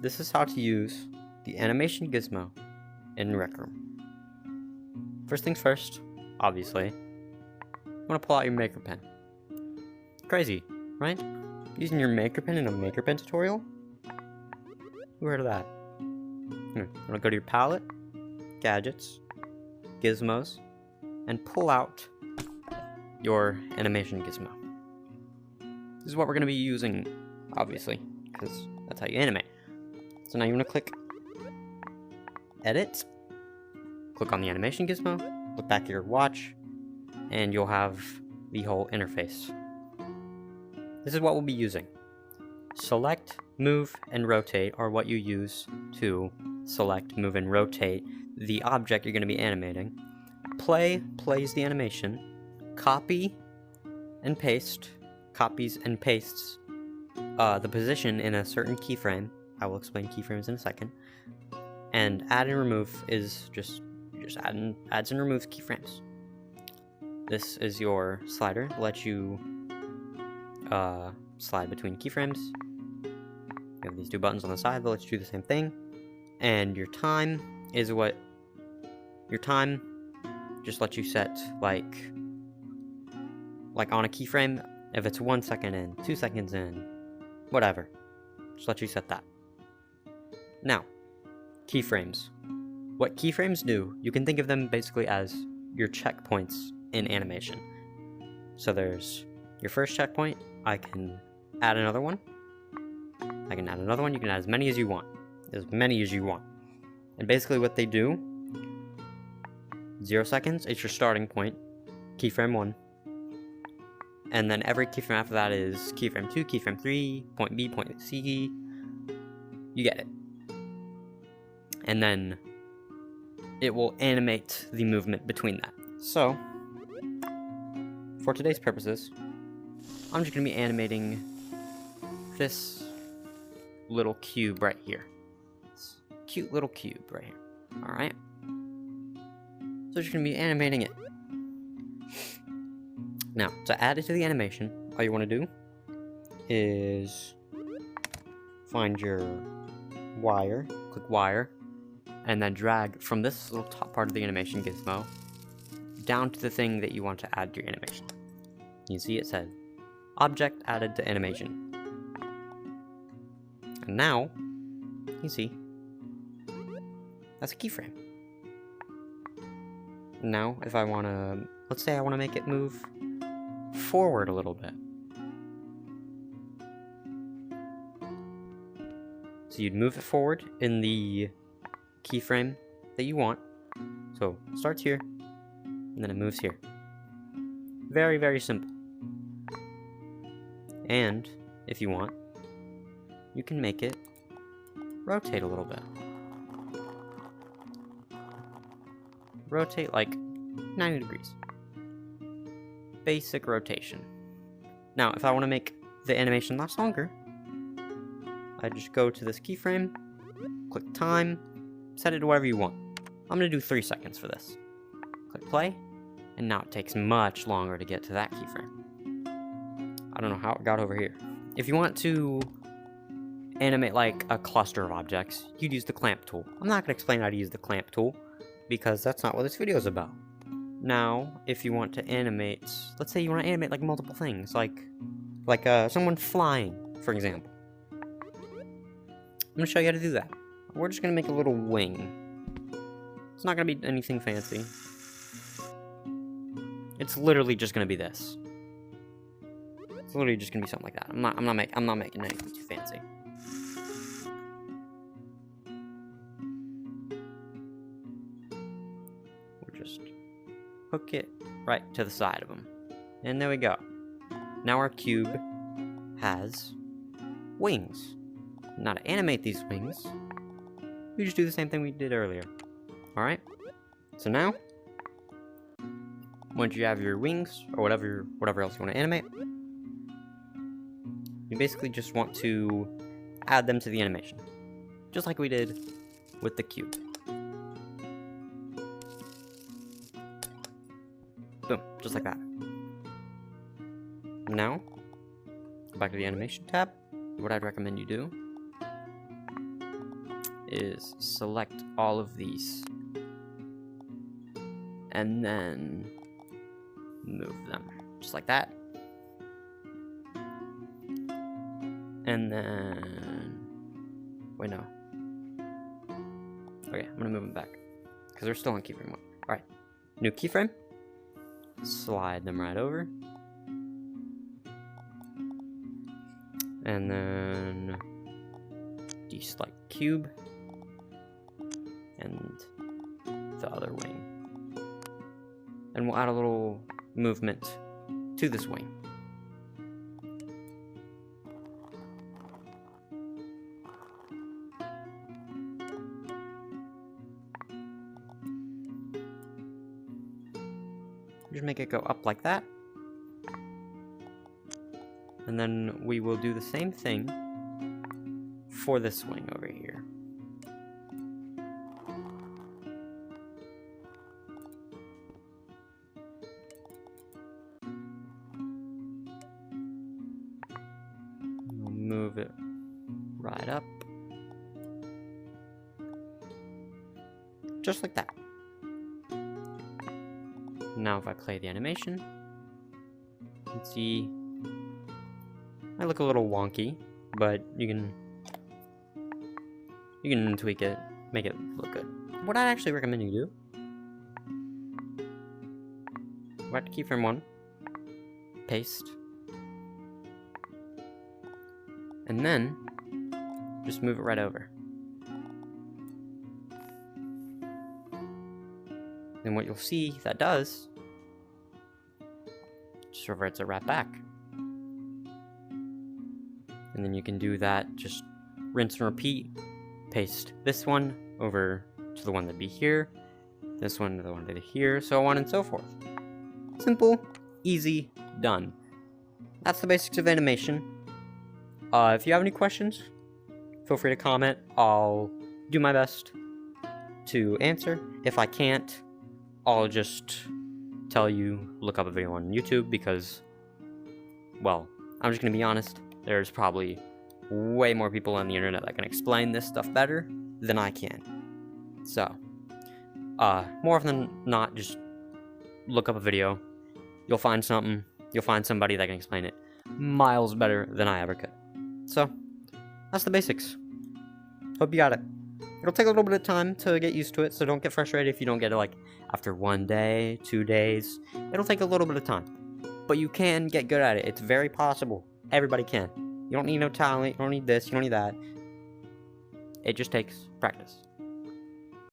this is how to use the animation gizmo in Rec Room. First things first, obviously, you want to pull out your maker pen. Crazy, right? Using your maker pen in a maker pen tutorial? Who heard of that? You want to go to your palette, gadgets, gizmos, and pull out your animation gizmo. This is what we're going to be using, obviously, because that's how you animate. So now you want to click Edit, click on the animation gizmo, look back at your watch, and you'll have the whole interface. This is what we'll be using. Select, move, and rotate are what you use to select, move, and rotate the object you're going to be animating. Play plays the animation. Copy and paste copies and pastes the position in a certain keyframe. I will explain keyframes in a second. And add and remove is just adds and removes keyframes. This is your slider. Lets you slide between keyframes. You have these two buttons on the side that let you do the same thing. And your time is what your time just lets you set like on a keyframe. If it's 1 second in, 2 seconds in, whatever, just let you set that. Now, keyframes. What keyframes do, you can think of them basically as your checkpoints in animation. So there's your first checkpoint. I can add another one. I can add another one. You can add as many as you want. And basically what they do, 0 seconds, it's your starting point, keyframe 1. And then every keyframe after that is keyframe 2, keyframe 3, point B, point C. You get it. And then it will animate the movement between that. So, for today's purposes, I'm just going to be animating this little cube right here. This cute little cube right here. Alright? So just going to be animating it. Now, to add it to the animation, all you want to do is find your wire, click wire, and then drag from this little top part of the animation gizmo down to the thing that you want to add to your animation. You see it said, Object added to animation. And now, you see, that's a keyframe. Now, if I want to, let's say I want to make it move forward a little bit. So you'd move it forward in the keyframe that you want. So it starts here, and then it moves here. Very, very simple. And if you want, you can make it rotate a little bit. Rotate like 90 degrees. Basic rotation. Now, if I want to make the animation last longer, I just go to this keyframe, click time, set it to whatever you want. I'm going to do 3 seconds for this. Click play, and now it takes much longer to get to that keyframe. I don't know how it got over here. If you want to animate like a cluster of objects, you'd use the clamp tool. I'm not going to explain how to use the clamp tool, because that's not what this video is about. Now, if you want to animate, let's say you want to animate like multiple things, like someone flying, for example. I'm going to show you how to do that. We're just going to make a little wing. It's not going to be anything fancy. It's literally just going to be this. It's literally just going to be something like that. I'm not making anything too fancy. We'll just hook it right to the side of them. And there we go. Now our cube has wings. Now to animate these wings, we just do the same thing we did earlier. Alright? So now, once you have your wings, or whatever else you want to animate, you basically just want to add them to the animation. Just like we did with the cube. Boom, just like that. Now, go back to the animation tab. What I'd recommend you do is select all of these. And then move them. Just like that. And then... Wait, no. Okay, I'm gonna move them back. Because they're still on keyframe 1. Alright. New keyframe. Slide them right over. And then... deselect cube. And the other wing. And we'll add a little movement to this wing. Just make it go up like that. And then we will do the same thing for this wing over here. We'll move it right up. Just like that. Now if I play the animation, you can see I look a little wonky, but you can tweak it, make it look good. What I'd actually recommend you do, go back to keyframe 1, paste, and then just move it right over. And what you'll see that does, just reverts it right back. And then you can do that, just rinse and repeat, paste this one over to the one that'd be here, this one to the one to here, so on and so forth. Simple, easy, done. That's the basics of animation. If you have any questions, feel free to comment. I'll do my best to answer. If I can't, I'll just tell you, look up a video on YouTube, because, well, I'm just gonna be honest, there's probably way more people on the internet that can explain this stuff better than I can. So, more often than not, just look up a video, you'll find something, you'll find somebody that can explain it miles better than I ever could. So, that's the basics. Hope you got it. It'll take a little bit of time to get used to it, so don't get frustrated if you don't get it, like, after 1 day, 2 days. It'll take a little bit of time. But you can get good at it. It's very possible. Everybody can. You don't need no talent, you don't need this, you don't need that. It just takes practice.